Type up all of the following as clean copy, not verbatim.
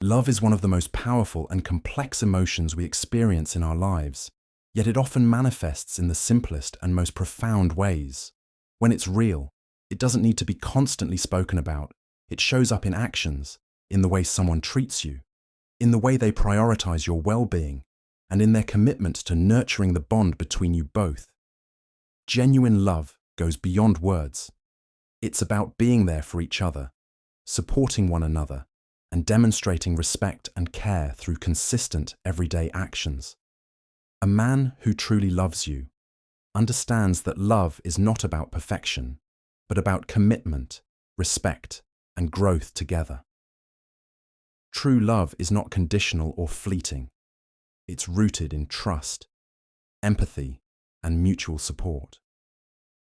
Love is one of the most powerful and complex emotions we experience in our lives, yet it often manifests in the simplest and most profound ways. When it's real, it doesn't need to be constantly spoken about. It shows up in actions, in the way someone treats you, in the way they prioritize your well-being, and in their commitment to nurturing the bond between you both. Genuine love goes beyond words. It's about being there for each other, supporting one another, and demonstrating respect and care through consistent everyday actions. A man who truly loves you understands that love is not about perfection, but about commitment, respect, and growth together. True love is not conditional or fleeting. It's rooted in trust, empathy, and mutual support.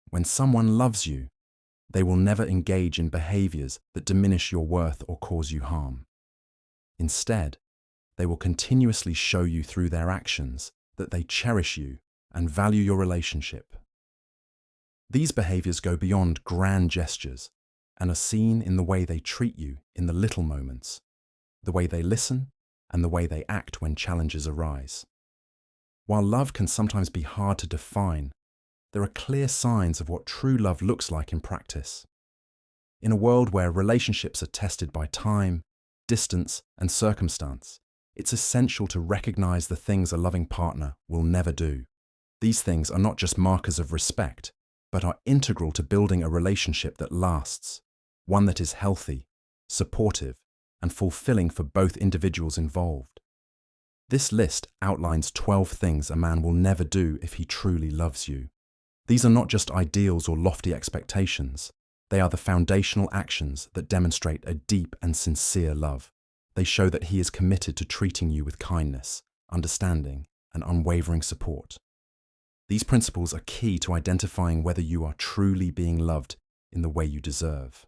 When someone loves you, they will never engage in behaviors that diminish your worth or cause you harm. Instead, they will continuously show you through their actions that they cherish you and value your relationship. These behaviors go beyond grand gestures and are seen in the way they treat you in the little moments, the way they listen, and the way they act when challenges arise. While love can sometimes be hard to define, there are clear signs of what true love looks like in practice. In a world where relationships are tested by time, distance, and circumstance, it's essential to recognize the things a loving partner will never do. These things are not just markers of respect, but are integral to building a relationship that lasts, one that is healthy, supportive, and fulfilling for both individuals involved. This list outlines 12 things a man will never do if he truly loves you. These are not just ideals or lofty expectations. They are the foundational actions that demonstrate a deep and sincere love. They show that he is committed to treating you with kindness, understanding, and unwavering support. These principles are key to identifying whether you are truly being loved in the way you deserve.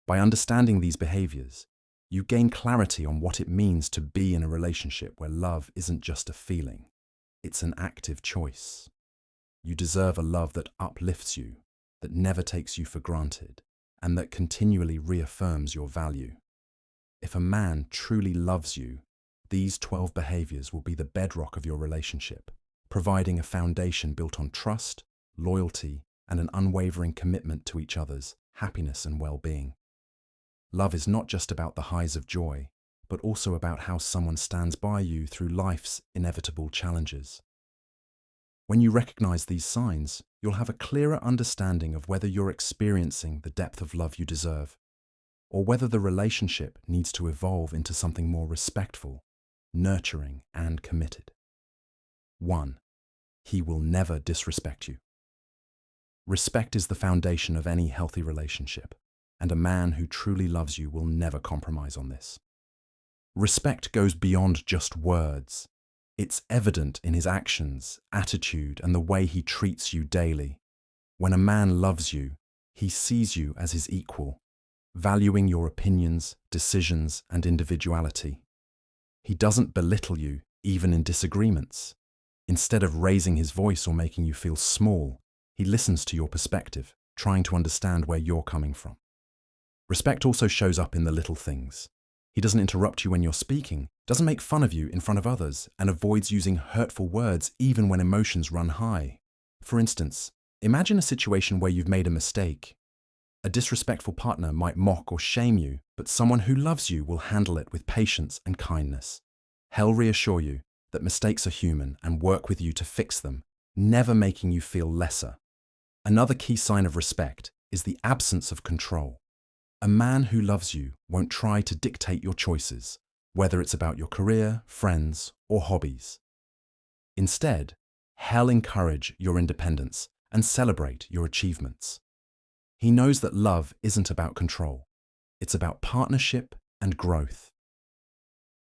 By understanding these behaviors, you gain clarity on what it means to be in a relationship where love isn't just a feeling, it's an active choice. You deserve a love that uplifts you, that never takes you for granted, and that continually reaffirms your value. If a man truly loves you, these 12 behaviors will be the bedrock of your relationship, providing a foundation built on trust, loyalty, and an unwavering commitment to each other's happiness and well-being. Love is not just about the highs of joy, but also about how someone stands by you through life's inevitable challenges. When you recognize these signs, you'll have a clearer understanding of whether you're experiencing the depth of love you deserve, or whether the relationship needs to evolve into something more respectful, nurturing, and committed. 1. He will never disrespect you. Respect is the foundation of any healthy relationship, and a man who truly loves you will never compromise on this. Respect goes beyond just words. It's evident in his actions, attitude, and the way he treats you daily. When a man loves you, he sees you as his equal, valuing your opinions, decisions, and individuality. He doesn't belittle you, even in disagreements. Instead of raising his voice or making you feel small, he listens to your perspective, trying to understand where you're coming from. Respect also shows up in the little things. He doesn't interrupt you when you're speaking, doesn't make fun of you in front of others, and avoids using hurtful words even when emotions run high. For instance, imagine a situation where you've made a mistake. A disrespectful partner might mock or shame you, but someone who loves you will handle it with patience and kindness. He'll reassure you that mistakes are human and work with you to fix them, never making you feel lesser. Another key sign of respect is the absence of control. A man who loves you won't try to dictate your choices, whether it's about your career, friends, or hobbies. Instead, he'll encourage your independence and celebrate your achievements. He knows that love isn't about control. It's about partnership and growth.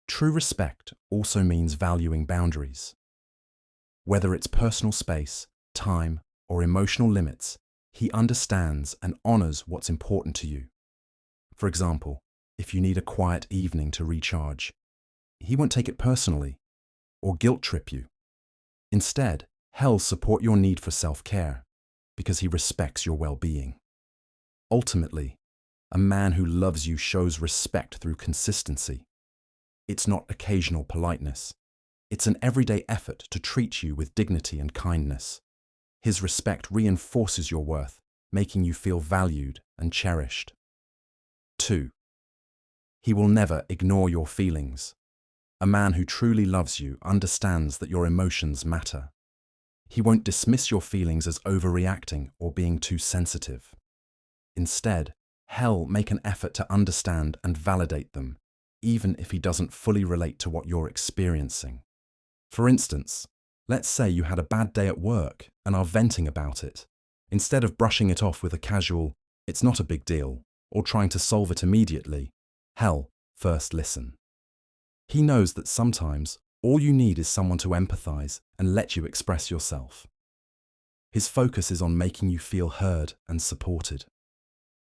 True respect also means valuing boundaries. Whether it's personal space, time, or emotional limits, he understands and honors what's important to you. For example, if you need a quiet evening to recharge, he won't take it personally or guilt trip you. Instead, he'll support your need for self-care because he respects your well-being. Ultimately, a man who loves you shows respect through consistency. It's not occasional politeness. It's an everyday effort to treat you with dignity and kindness. His respect reinforces your worth, making you feel valued and cherished. 2. He will never ignore your feelings. A man who truly loves you understands that your emotions matter. He won't dismiss your feelings as overreacting or being too sensitive. Instead, he'll make an effort to understand and validate them, even if he doesn't fully relate to what you're experiencing. For instance, let's say you had a bad day at work and are venting about it. Instead of brushing it off with a casual, "It's not a big deal," or trying to solve it immediately, he'll first listen. He knows that sometimes all you need is someone to empathize and let you express yourself. His focus is on making you feel heard and supported.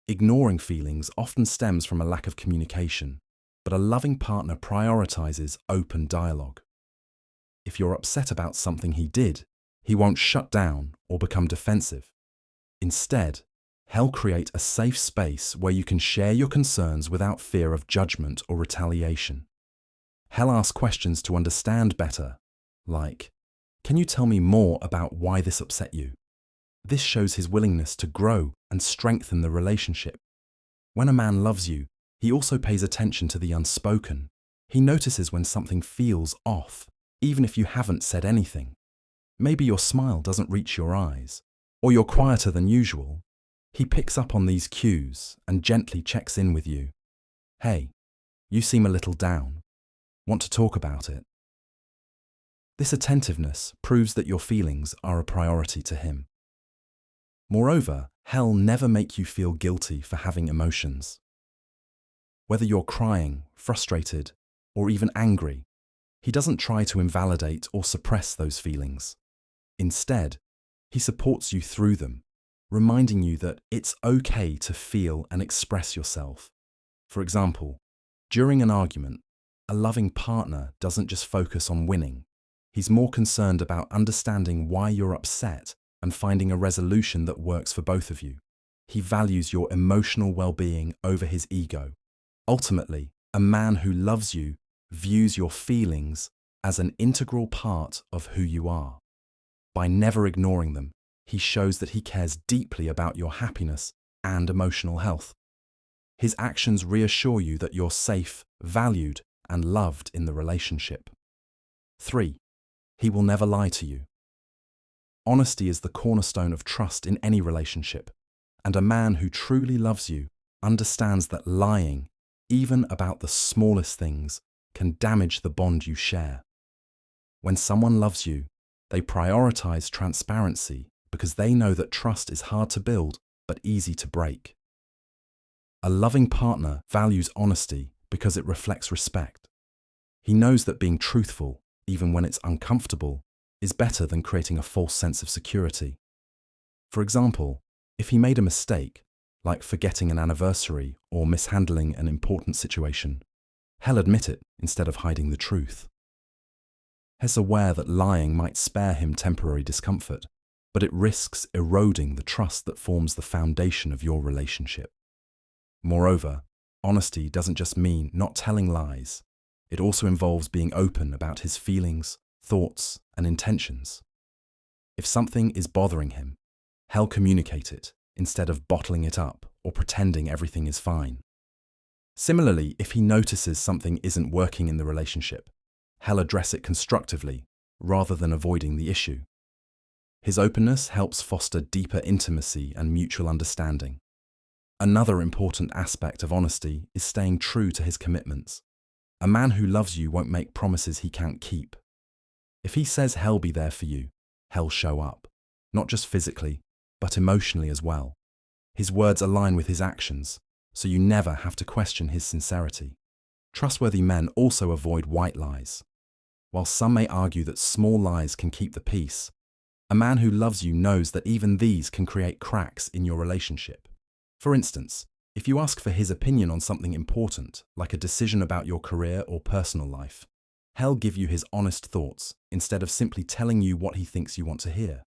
Ignoring feelings often stems from a lack of communication, but a loving partner prioritizes open dialogue. If you're upset about something he did, he won't shut down or become defensive. Instead, he'll create a safe space where you can share your concerns without fear of judgment or retaliation. He'll ask questions to understand better, like, "Can you tell me more about why this upset you?" This shows his willingness to grow and strengthen the relationship. When a man loves you, he also pays attention to the unspoken. He notices when something feels off, even if you haven't said anything. Maybe your smile doesn't reach your eyes, or you're quieter than usual. He picks up on these cues and gently checks in with you. "Hey, you seem a little down. Want to talk about it?" This attentiveness proves that your feelings are a priority to him. Moreover, he'll never make you feel guilty for having emotions. Whether you're crying, frustrated, or even angry, he doesn't try to invalidate or suppress those feelings. Instead, he supports you through them, reminding you that it's okay to feel and express yourself. For example, during an argument, a loving partner doesn't just focus on winning. He's more concerned about understanding why you're upset and finding a resolution that works for both of you. He values your emotional well-being over his ego. Ultimately, a man who loves you views your feelings as an integral part of who you are. By never ignoring them, he shows that he cares deeply about your happiness and emotional health. His actions reassure you that you're safe, valued, and loved in the relationship. 3. He will never lie to you. Honesty is the cornerstone of trust in any relationship, and a man who truly loves you understands that lying, even about the smallest things, can damage the bond you share. When someone loves you, they prioritize transparency because they know that trust is hard to build but easy to break. A loving partner values honesty because it reflects respect. He knows that being truthful, even when it's uncomfortable, is better than creating a false sense of security. For example, if he made a mistake, like forgetting an anniversary or mishandling an important situation, he'll admit it instead of hiding the truth. He's aware that lying might spare him temporary discomfort, but it risks eroding the trust that forms the foundation of your relationship. Moreover, honesty doesn't just mean not telling lies. It also involves being open about his feelings, thoughts, and intentions. If something is bothering him, he'll communicate it instead of bottling it up or pretending everything is fine. Similarly, if he notices something isn't working in the relationship, he'll address it constructively rather than avoiding the issue. His openness helps foster deeper intimacy and mutual understanding. Another important aspect of honesty is staying true to his commitments. A man who loves you won't make promises he can't keep. If he says he'll be there for you, he'll show up, not just physically, but emotionally as well. His words align with his actions, so you never have to question his sincerity. Trustworthy men also avoid white lies. While some may argue that small lies can keep the peace, a man who loves you knows that even these can create cracks in your relationship. For instance, if you ask for his opinion on something important, like a decision about your career or personal life, he'll give you his honest thoughts instead of simply telling you what he thinks you want to hear.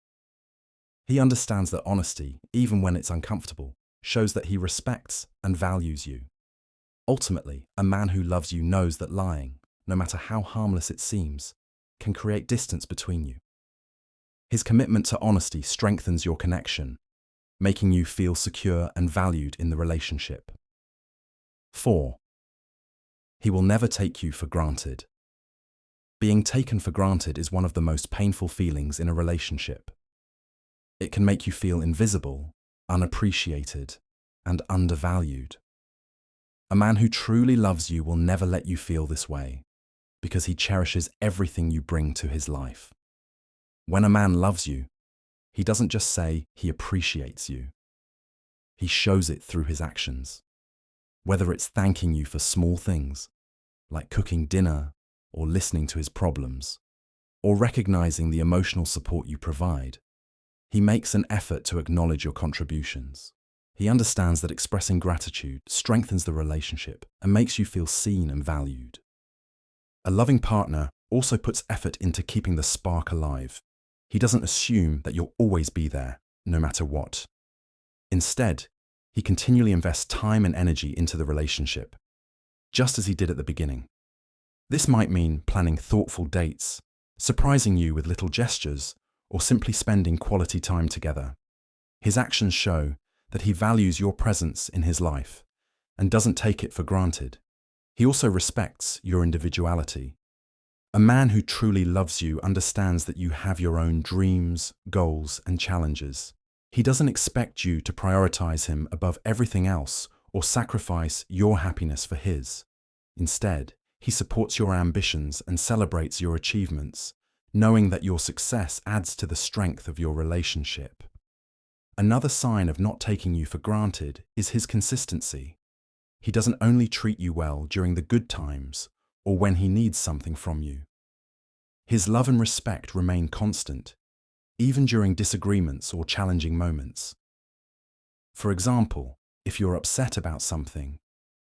He understands that honesty, even when it's uncomfortable, shows that he respects and values you. Ultimately, a man who loves you knows that lying, no matter how harmless it seems, can create distance between you. His commitment to honesty strengthens your connection, making you feel secure and valued in the relationship. 4. He will never take you for granted. Being taken for granted is one of the most painful feelings in a relationship. It can make you feel invisible, unappreciated, and undervalued. A man who truly loves you will never let you feel this way, because he cherishes everything you bring to his life. When a man loves you, he doesn't just say he appreciates you. He shows it through his actions. Whether it's thanking you for small things, like cooking dinner or listening to his problems, or recognizing the emotional support you provide, he makes an effort to acknowledge your contributions. He understands that expressing gratitude strengthens the relationship and makes you feel seen and valued. A loving partner also puts effort into keeping the spark alive. He doesn't assume that you'll always be there, no matter what. Instead, he continually invests time and energy into the relationship, just as he did at the beginning. This might mean planning thoughtful dates, surprising you with little gestures, or simply spending quality time together. His actions show that he values your presence in his life and doesn't take it for granted. He also respects your individuality. A man who truly loves you understands that you have your own dreams, goals, and challenges. He doesn't expect you to prioritize him above everything else or sacrifice your happiness for his. Instead, he supports your ambitions and celebrates your achievements, knowing that your success adds to the strength of your relationship. Another sign of not taking you for granted is his consistency. He doesn't only treat you well during the good times or when he needs something from you. His love and respect remain constant, even during disagreements or challenging moments. For example, if you're upset about something,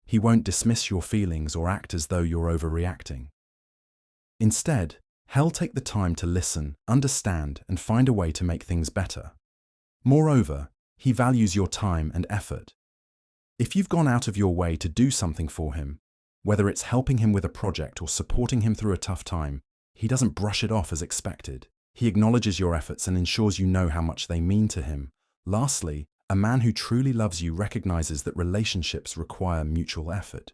he won't dismiss your feelings or act as though you're overreacting. Instead, he'll take the time to listen, understand, and find a way to make things better. Moreover, he values your time and effort. If you've gone out of your way to do something for him, whether it's helping him with a project or supporting him through a tough time, he doesn't brush it off as expected. He acknowledges your efforts and ensures you know how much they mean to him. Lastly, a man who truly loves you recognizes that relationships require mutual effort.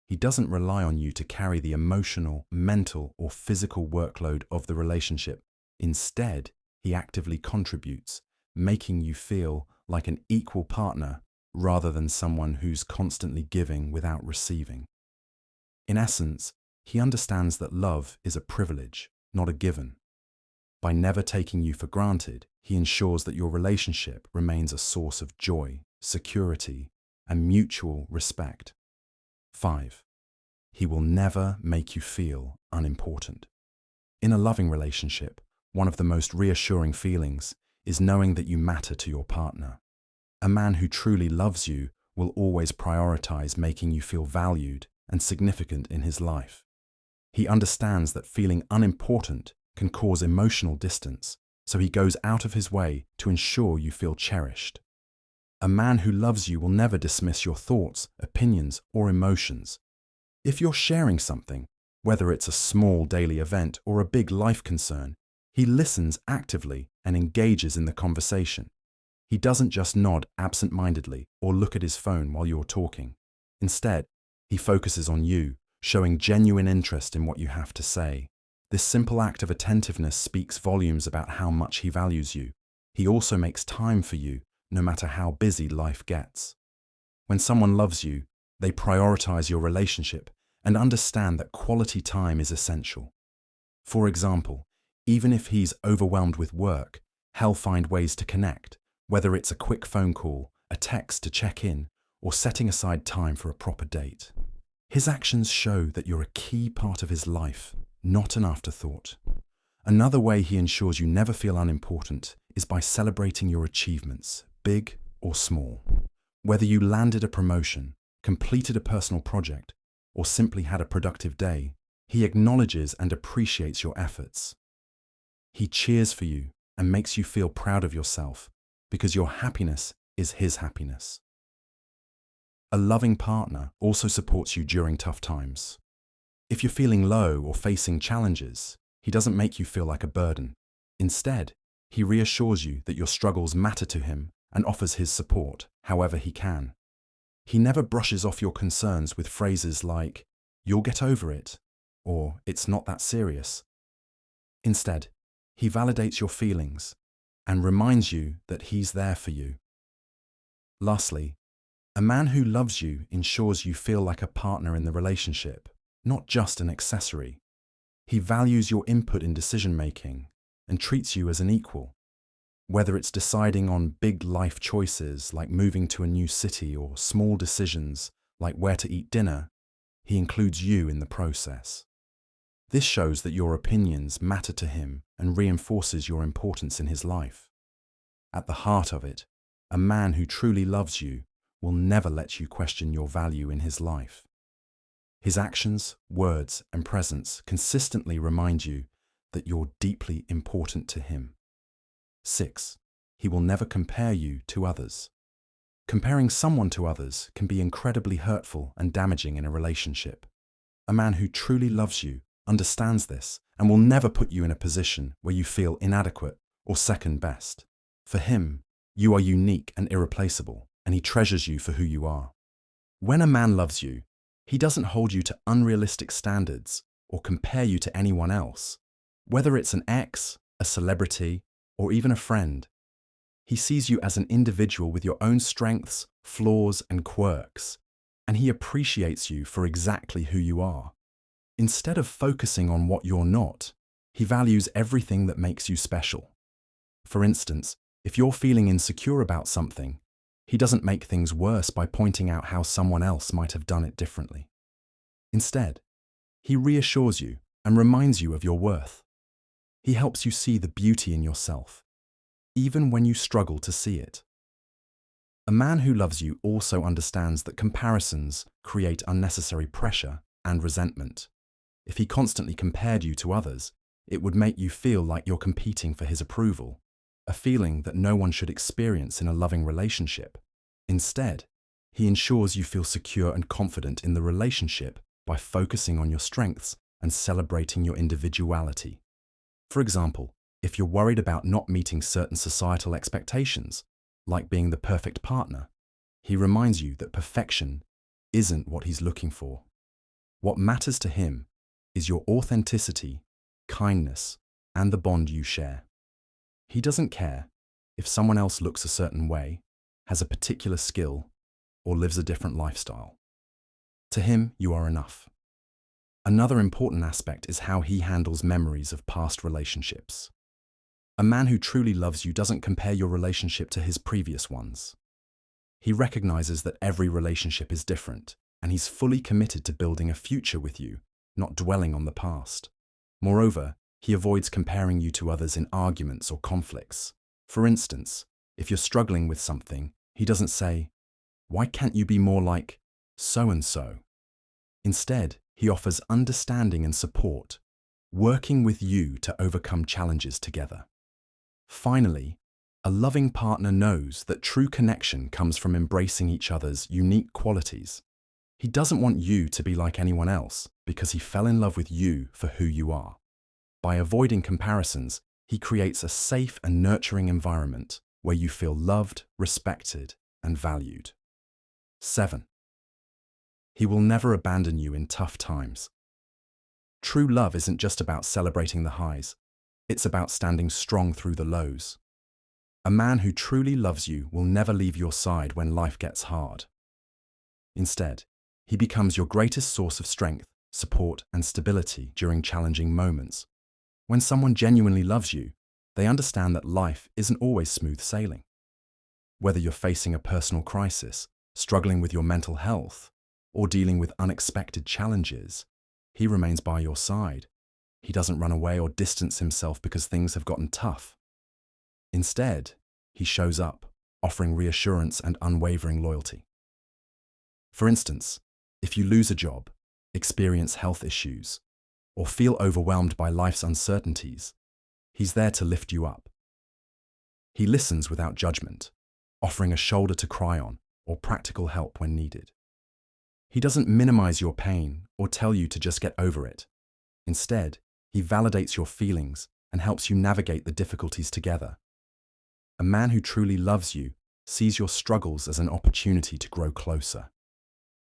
He doesn't rely on you to carry the emotional, mental, or physical workload of the relationship. Instead, he actively contributes, making you feel like an equal partner rather than someone who's constantly giving without receiving. In essence, he understands that love is a privilege, not a given. By never taking you for granted, he ensures that your relationship remains a source of joy, security, and mutual respect. 5. He will never make you feel unimportant. In a loving relationship, one of the most reassuring feelings is knowing that you matter to your partner. A man who truly loves you will always prioritize making you feel valued and significant in his life. He understands that feeling unimportant can cause emotional distance, so he goes out of his way to ensure you feel cherished. A man who loves you will never dismiss your thoughts, opinions, or emotions. If you're sharing something, whether it's a small daily event or a big life concern, he listens actively and engages in the conversation. He doesn't just nod absent-mindedly or look at his phone while you're talking. Instead, he focuses on you, showing genuine interest in what you have to say. This simple act of attentiveness speaks volumes about how much he values you. He also makes time for you, no matter how busy life gets. When someone loves you, they prioritize your relationship and understand that quality time is essential. For example, even if he's overwhelmed with work, he'll find ways to connect, whether it's a quick phone call, a text to check in, or setting aside time for a proper date. His actions show that you're a key part of his life, not an afterthought. Another way he ensures you never feel unimportant is by celebrating your achievements, big or small. Whether you landed a promotion, completed a personal project, or simply had a productive day, he acknowledges and appreciates your efforts. He cheers for you and makes you feel proud of yourself because your happiness is his happiness. A loving partner also supports you during tough times. If you're feeling low or facing challenges, he doesn't make you feel like a burden. Instead, he reassures you that your struggles matter to him and offers his support however he can. He never brushes off your concerns with phrases like, "You'll get over it," or "It's not that serious." Instead, he validates your feelings and reminds you that he's there for you. Lastly, a man who loves you ensures you feel like a partner in the relationship, not just an accessory. He values your input in decision-making and treats you as an equal. Whether it's deciding on big life choices like moving to a new city or small decisions like where to eat dinner, he includes you in the process. This shows that your opinions matter to him and reinforces your importance in his life. At the heart of it, a man who truly loves you will never let you question your value in his life. His actions, words, and presence consistently remind you that you're deeply important to him. 6. He will never compare you to others. Comparing someone to others can be incredibly hurtful and damaging in a relationship. A man who truly loves you understands this and will never put you in a position where you feel inadequate or second best. For him, you are unique and irreplaceable, and he treasures you for who you are. When a man loves you, he doesn't hold you to unrealistic standards or compare you to anyone else, whether it's an ex, a celebrity, or even a friend. He sees you as an individual with your own strengths, flaws, and quirks, and he appreciates you for exactly who you are. Instead of focusing on what you're not, he values everything that makes you special. For instance, if you're feeling insecure about something, he doesn't make things worse by pointing out how someone else might have done it differently. Instead, he reassures you and reminds you of your worth. He helps you see the beauty in yourself, even when you struggle to see it. A man who loves you also understands that comparisons create unnecessary pressure and resentment. If he constantly compared you to others, it would make you feel like you're competing for his approval, a feeling that no one should experience in a loving relationship. Instead, he ensures you feel secure and confident in the relationship by focusing on your strengths and celebrating your individuality. For example, if you're worried about not meeting certain societal expectations, like being the perfect partner, he reminds you that perfection isn't what he's looking for. What matters to him is your authenticity, kindness, and the bond you share. He doesn't care if someone else looks a certain way, has a particular skill, or lives a different lifestyle. To him, you are enough. Another important aspect is how he handles memories of past relationships. A man who truly loves you doesn't compare your relationship to his previous ones. He recognizes that every relationship is different, and he's fully committed to building a future with you, not dwelling on the past. Moreover, he avoids comparing you to others in arguments or conflicts. For instance, if you're struggling with something, he doesn't say, "Why can't you be more like so-and-so?" Instead, he offers understanding and support, working with you to overcome challenges together. Finally, a loving partner knows that true connection comes from embracing each other's unique qualities. He doesn't want you to be like anyone else because he fell in love with you for who you are. By avoiding comparisons, he creates a safe and nurturing environment where you feel loved, respected, and valued. 7. He will never abandon you in tough times. True love isn't just about celebrating the highs, it's about standing strong through the lows. A man who truly loves you will never leave your side when life gets hard. Instead, he becomes your greatest source of strength, support, and stability during challenging moments. When someone genuinely loves you, they understand that life isn't always smooth sailing. Whether you're facing a personal crisis, struggling with your mental health, or dealing with unexpected challenges, he remains by your side. He doesn't run away or distance himself because things have gotten tough. Instead, he shows up, offering reassurance and unwavering loyalty. For instance, if you lose a job, experience health issues, or feel overwhelmed by life's uncertainties, he's there to lift you up. He listens without judgment, offering a shoulder to cry on or practical help when needed. He doesn't minimize your pain or tell you to just get over it. Instead, he validates your feelings and helps you navigate the difficulties together. A man who truly loves you sees your struggles as an opportunity to grow closer.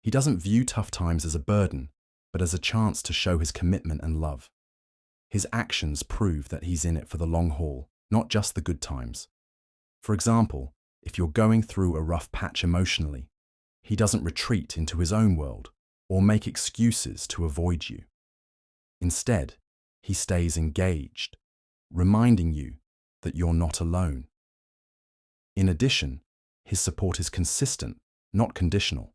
He doesn't view tough times as a burden, but as a chance to show his commitment and love. His actions prove that he's in it for the long haul, not just the good times. For example, if you're going through a rough patch emotionally, he doesn't retreat into his own world or make excuses to avoid you. Instead, he stays engaged, reminding you that you're not alone. In addition, his support is consistent, not conditional.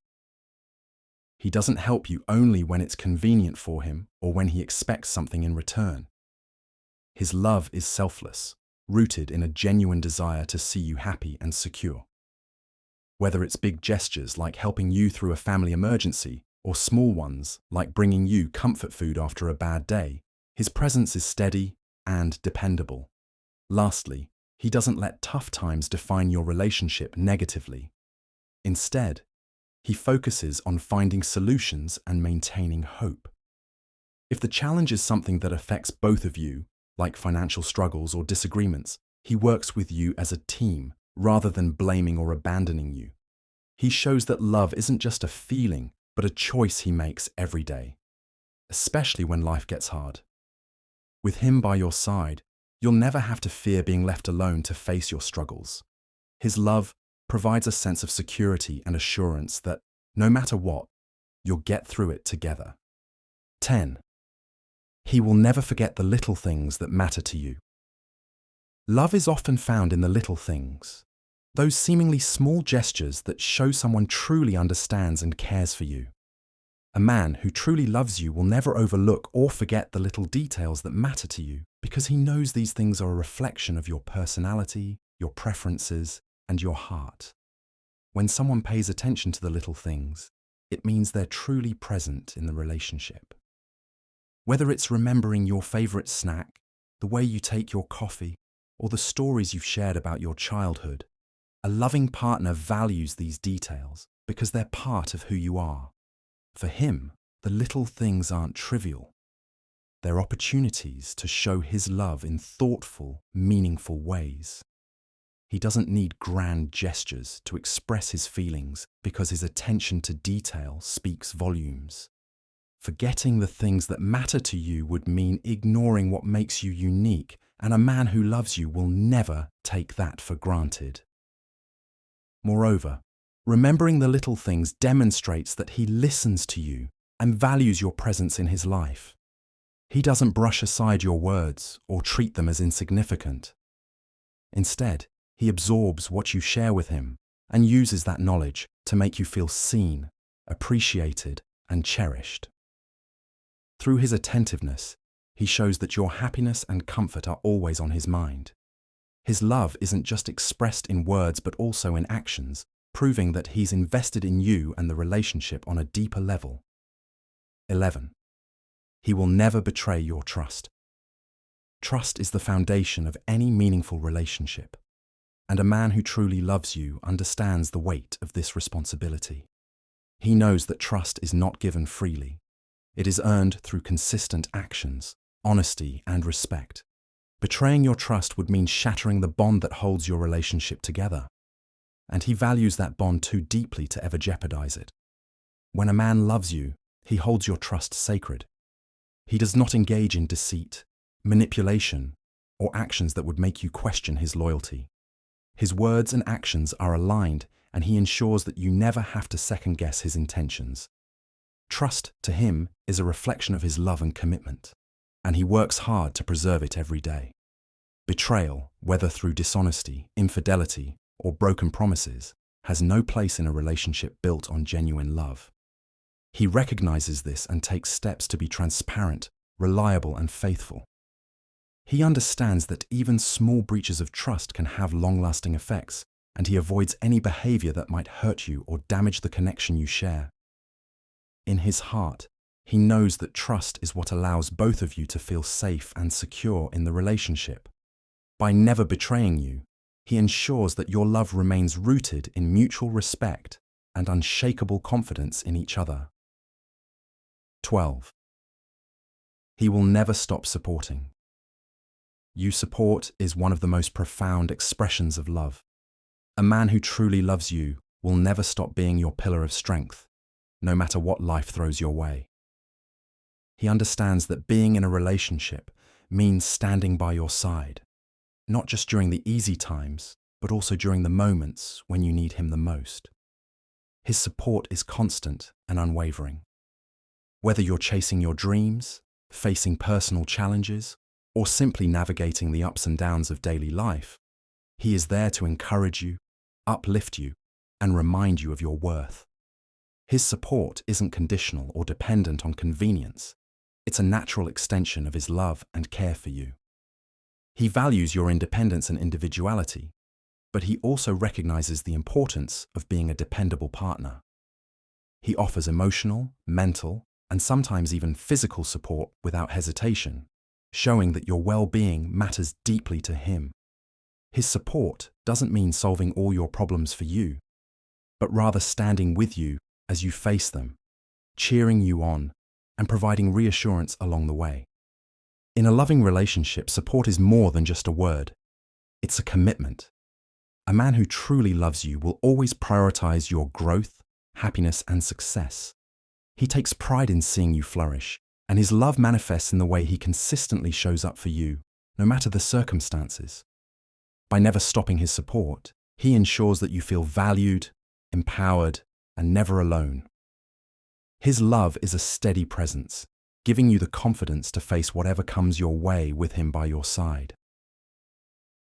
He doesn't help you only when it's convenient for him or when he expects something in return. His love is selfless, rooted in a genuine desire to see you happy and secure. Whether it's big gestures like helping you through a family emergency or small ones like bringing you comfort food after a bad day, his presence is steady and dependable. Lastly, he doesn't let tough times define your relationship negatively. Instead, he focuses on finding solutions and maintaining hope. If the challenge is something that affects both of you, like financial struggles or disagreements, he works with you as a team rather than blaming or abandoning you. He shows that love isn't just a feeling, but a choice he makes every day, especially when life gets hard. With him by your side, you'll never have to fear being left alone to face your struggles. His love provides a sense of security and assurance that, no matter what, you'll get through it together. 10. He will never forget the little things that matter to you. Love is often found in the little things, those seemingly small gestures that show someone truly understands and cares for you. A man who truly loves you will never overlook or forget the little details that matter to you because he knows these things are a reflection of your personality, your preferences, and your heart. When someone pays attention to the little things, it means they're truly present in the relationship. Whether it's remembering your favorite snack, the way you take your coffee, or the stories you've shared about your childhood, a loving partner values these details because they're part of who you are. For him, the little things aren't trivial. They're opportunities to show his love in thoughtful, meaningful ways. He doesn't need grand gestures to express his feelings because his attention to detail speaks volumes. Forgetting the things that matter to you would mean ignoring what makes you unique, and a man who loves you will never take that for granted. Moreover, remembering the little things demonstrates that he listens to you and values your presence in his life. He doesn't brush aside your words or treat them as insignificant. Instead, he absorbs what you share with him and uses that knowledge to make you feel seen, appreciated, and cherished. Through his attentiveness, he shows that your happiness and comfort are always on his mind. His love isn't just expressed in words but also in actions, proving that he's invested in you and the relationship on a deeper level. 11. He will never betray your trust. Trust is the foundation of any meaningful relationship, and a man who truly loves you understands the weight of this responsibility. He knows that trust is not given freely. It is earned through consistent actions, honesty, and respect. Betraying your trust would mean shattering the bond that holds your relationship together, and he values that bond too deeply to ever jeopardize it. When a man loves you, he holds your trust sacred. He does not engage in deceit, manipulation, or actions that would make you question his loyalty. His words and actions are aligned, and he ensures that you never have to second-guess his intentions. Trust, to him, is a reflection of his love and commitment, and he works hard to preserve it every day. Betrayal, whether through dishonesty, infidelity, or broken promises, has no place in a relationship built on genuine love. He recognizes this and takes steps to be transparent, reliable, and faithful. He understands that even small breaches of trust can have long-lasting effects, and he avoids any behavior that might hurt you or damage the connection you share. In his heart, he knows that trust is what allows both of you to feel safe and secure in the relationship. By never betraying you, he ensures that your love remains rooted in mutual respect and unshakable confidence in each other. 12. He will never stop supporting. You support is one of the most profound expressions of love. A man who truly loves you will never stop being your pillar of strength, no matter what life throws your way. He understands that being in a relationship means standing by your side, not just during the easy times, but also during the moments when you need him the most. His support is constant and unwavering. Whether you're chasing your dreams, facing personal challenges, or simply navigating the ups and downs of daily life, he is there to encourage you, uplift you, and remind you of your worth. His support isn't conditional or dependent on convenience. It's a natural extension of his love and care for you. He values your independence and individuality, but he also recognizes the importance of being a dependable partner. He offers emotional, mental, and sometimes even physical support without hesitation, showing that your well-being matters deeply to him. His support doesn't mean solving all your problems for you, but rather standing with you as you face them, cheering you on, and providing reassurance along the way. In a loving relationship, support is more than just a word. It's a commitment. A man who truly loves you will always prioritize your growth, happiness, and success. He takes pride in seeing you flourish, and his love manifests in the way he consistently shows up for you, no matter the circumstances. By never stopping his support, he ensures that you feel valued, empowered, and never alone. His love is a steady presence, giving you the confidence to face whatever comes your way with him by your side.